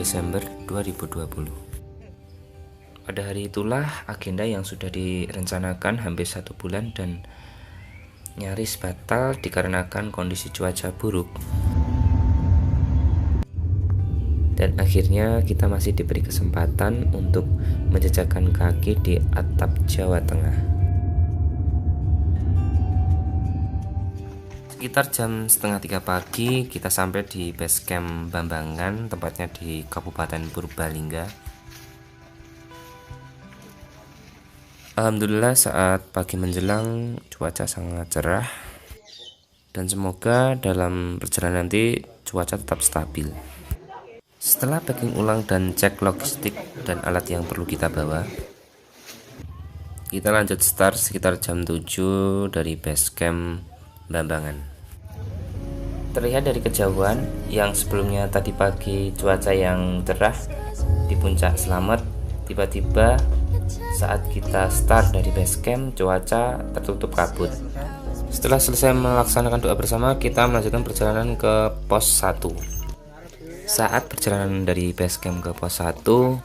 Desember 2020. Pada hari itulah agenda yang sudah direncanakan hampir 1 bulan dan nyaris batal dikarenakan kondisi cuaca buruk. Dan akhirnya kita masih diberi kesempatan untuk menjejakkan kaki di atap Jawa Tengah. Sekitar jam 2:30 pagi kita sampai di base camp Bambangan, tempatnya di Kabupaten Purbalingga. Alhamdulillah saat pagi menjelang cuaca sangat cerah dan semoga dalam perjalanan nanti cuaca tetap stabil. Setelah packing ulang dan cek logistik dan alat yang perlu kita bawa, kita lanjut start sekitar jam 7 dari base camp Bambangan. Terlihat dari kejauhan yang sebelumnya tadi pagi cuaca yang cerah di puncak Slamet, tiba-tiba saat kita start dari base camp cuaca tertutup kabut. Setelah selesai melaksanakan doa bersama, kita melanjutkan perjalanan ke pos 1. Saat perjalanan dari base camp ke pos 1,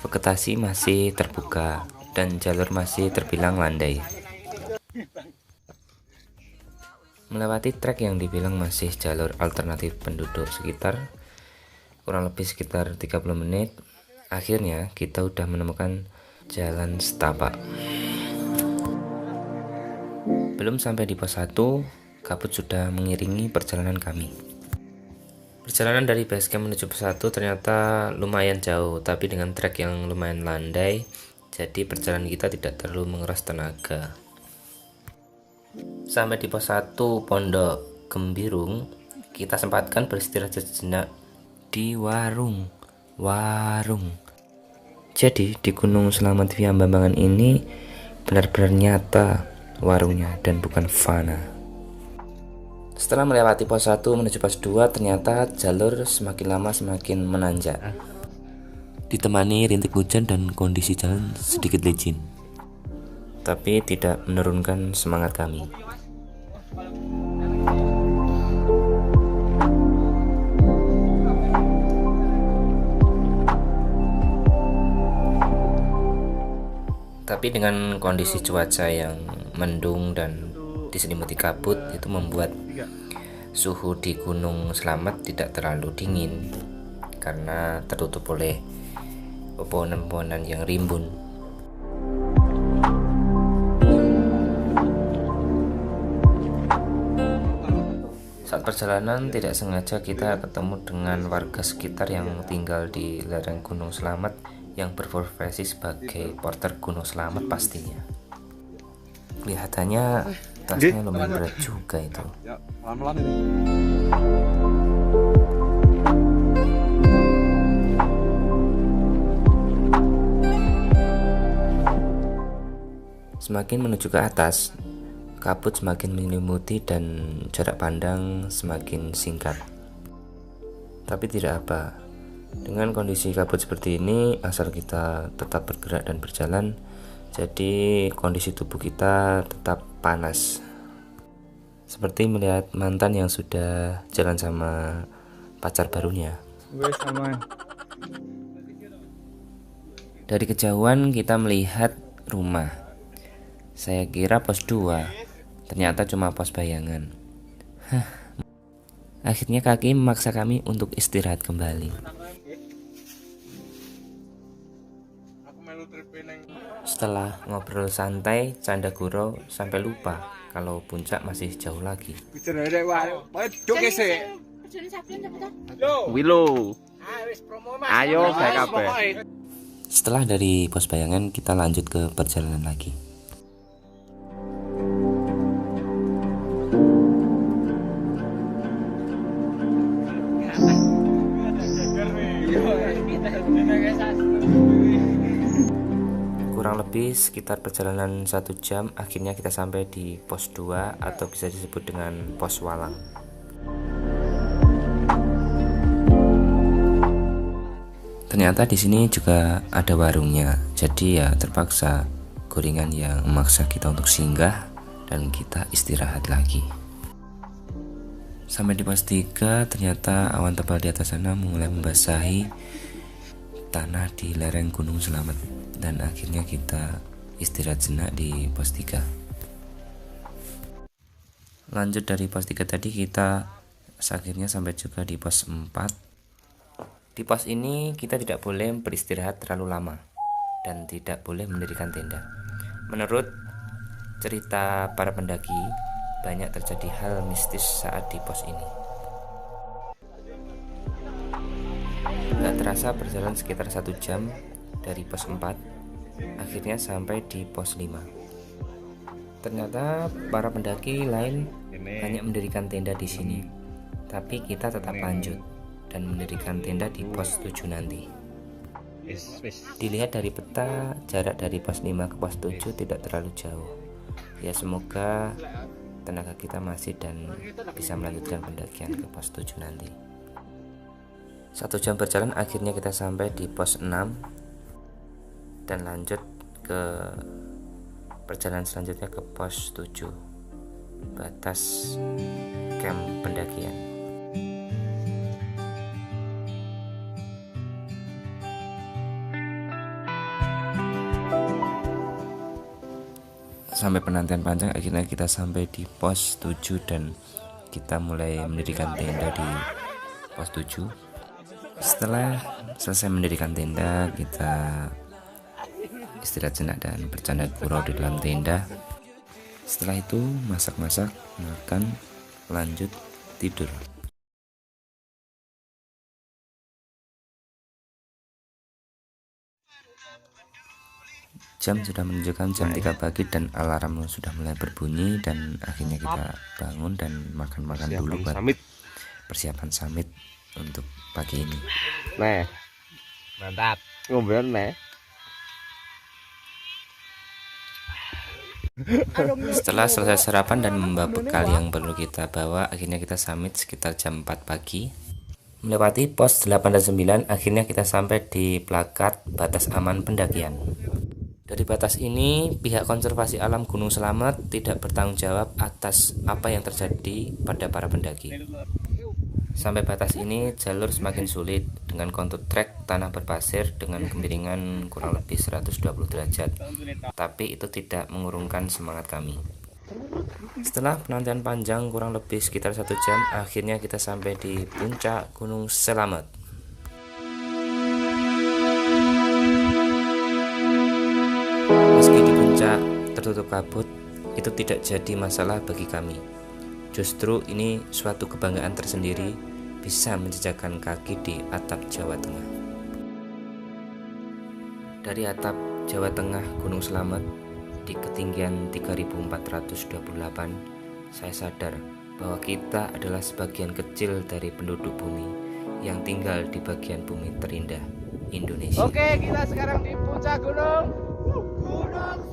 vegetasi masih terbuka dan jalur masih terbilang landai. Melewati trek yang dibilang masih jalur alternatif penduduk sekitar kurang lebih sekitar 30 menit, akhirnya kita udah menemukan jalan setapak. Belum sampai di pos 1, kabut sudah mengiringi perjalanan kami. Perjalanan dari base camp menuju pos 1 ternyata lumayan jauh, tapi dengan trek yang lumayan landai, jadi perjalanan kita tidak terlalu menguras tenaga. Sampai di pos 1 Pondok Gembirung, kita sempatkan beristirahat sejenak di warung. Jadi di Gunung Slamet via Bambangan ini benar-benar nyata warungnya dan bukan fana. Setelah melewati pos 1 menuju pos 2, ternyata jalur semakin lama semakin menanjak, ditemani rintik hujan dan kondisi jalan sedikit licin, tapi tidak menurunkan semangat kami. Tapi dengan kondisi cuaca yang mendung dan diselimuti kabut, itu membuat suhu di Gunung Slamet tidak terlalu dingin karena tertutup oleh pepohonan-pepohonan yang rimbun. Saat perjalanan tidak sengaja kita ketemu dengan warga sekitar yang tinggal di lereng Gunung Slamet yang berprofesi sebagai porter Gunung Slamet pastinya. Kelihatannya tasnya lumayan berat juga itu. Semakin menuju ke atas, kabut semakin menyelimuti dan jarak pandang semakin singkat. Tapi tidak apa, dengan kondisi kabut seperti ini, asal kita tetap bergerak dan berjalan, jadi kondisi tubuh kita tetap panas. Seperti melihat mantan yang sudah jalan sama pacar barunya. Dari kejauhan kita melihat rumah. Saya kira pos 2, ternyata cuma pos bayangan. Akhirnya kaki memaksa kami untuk istirahat kembali. Setelah ngobrol santai, canda gurau, sampai lupa kalau puncak masih jauh lagi. Wilo. Ayo saya kabeh. Setelah dari pos bayangan, kita lanjut ke perjalanan lagi. Kurang lebih sekitar perjalanan 1 jam, akhirnya kita sampai di pos 2 atau bisa disebut dengan pos Walang. Ternyata di sini juga ada warungnya, jadi ya terpaksa gorengan yang memaksa kita untuk singgah dan kita istirahat lagi. Sampai di pos 3, ternyata awan tebal di atas sana mulai membasahi tanah di lereng Gunung Selamet, dan akhirnya kita istirahat jenak di pos 3. Lanjut dari pos 3 tadi, kita akhirnya sampai juga di pos 4. Di pos ini kita tidak boleh beristirahat terlalu lama dan tidak boleh mendirikan tenda. Menurut cerita para pendaki, banyak terjadi hal mistis saat di pos ini. Gak terasa berjalan sekitar 1 jam dari pos 4, akhirnya sampai di pos 5. Ternyata para pendaki lain banyak mendirikan tenda di sini, tapi kita tetap lanjut dan mendirikan tenda di pos 7 nanti. Dilihat dari peta, jarak dari pos 5 ke pos 7 tidak terlalu jauh. Ya, semoga tenaga kita masih dan bisa melanjutkan pendakian ke pos 7 nanti. 1 jam berjalan, akhirnya kita sampai di pos 6 dan lanjut ke perjalanan selanjutnya ke pos 7, batas camp pendakian. Sampai penantian panjang, akhirnya kita sampai di pos 7 dan kita mulai mendirikan tenda di pos 7. Setelah selesai mendirikan tenda, kita istirahat jenak dan bercanda gurau di dalam tenda. Setelah itu masak-masak, makan, lanjut tidur. Jam sudah menunjukkan jam 3 pagi dan alarm sudah mulai berbunyi, dan akhirnya kita bangun dan makan-makan dulu buat persiapan summit untuk pagi ini. Mantap. Ngombean Setelah selesai sarapan dan membawa bekal yang perlu kita bawa, akhirnya kita summit sekitar jam 4 pagi. Melewati pos 8 dan 9, akhirnya kita sampai di plakat batas aman pendakian. Dari batas ini, pihak konservasi alam Gunung Selamet tidak bertanggung jawab atas apa yang terjadi pada para pendaki. Sampai batas ini, jalur semakin sulit dengan kontur trek tanah berpasir dengan kemiringan kurang lebih 120 derajat. Tapi itu tidak mengurungkan semangat kami. Setelah penantian panjang kurang lebih sekitar 1 jam, akhirnya kita sampai di puncak Gunung Selamet. Meski di puncak tertutup kabut, itu tidak jadi masalah bagi kami. Justru ini suatu kebanggaan tersendiri bisa menjejakkan kaki di atap Jawa Tengah. Dari atap Jawa Tengah Gunung Selamet di ketinggian 3428, saya sadar bahwa kita adalah sebagian kecil dari penduduk bumi yang tinggal di bagian bumi terindah Indonesia. Oke, kita sekarang di puncak Gunung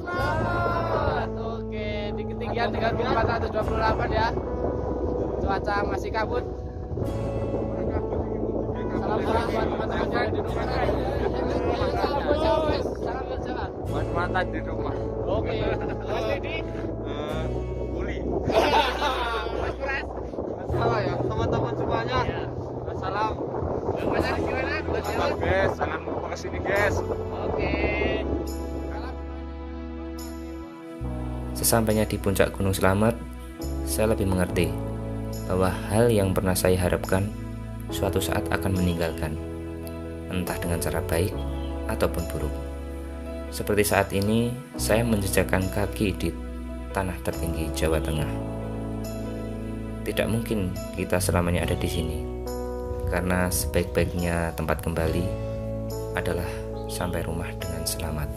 Selamet. Oke, di ketinggian 3428 ya. Cuaca masih kabut. Salam buat teman-teman yang di rumah. Salam buat jalan. Buat mantan di rumah. Oke. Mas Didi. Uli. Mas Pres. Masalah ya, teman-teman semuanya. Assalam. Mas Adi gimana? Guys, jangan lupa kesini guys. Oke. Sesampainya di puncak Gunung Selamet, saya lebih mengerti bahwa hal yang pernah saya harapkan suatu saat akan meninggalkan, entah dengan cara baik ataupun buruk. Seperti saat ini, saya menjejakkan kaki di tanah tertinggi Jawa Tengah. Tidak mungkin kita selamanya ada di sini, karena sebaik-baiknya tempat kembali adalah sampai rumah dengan selamat.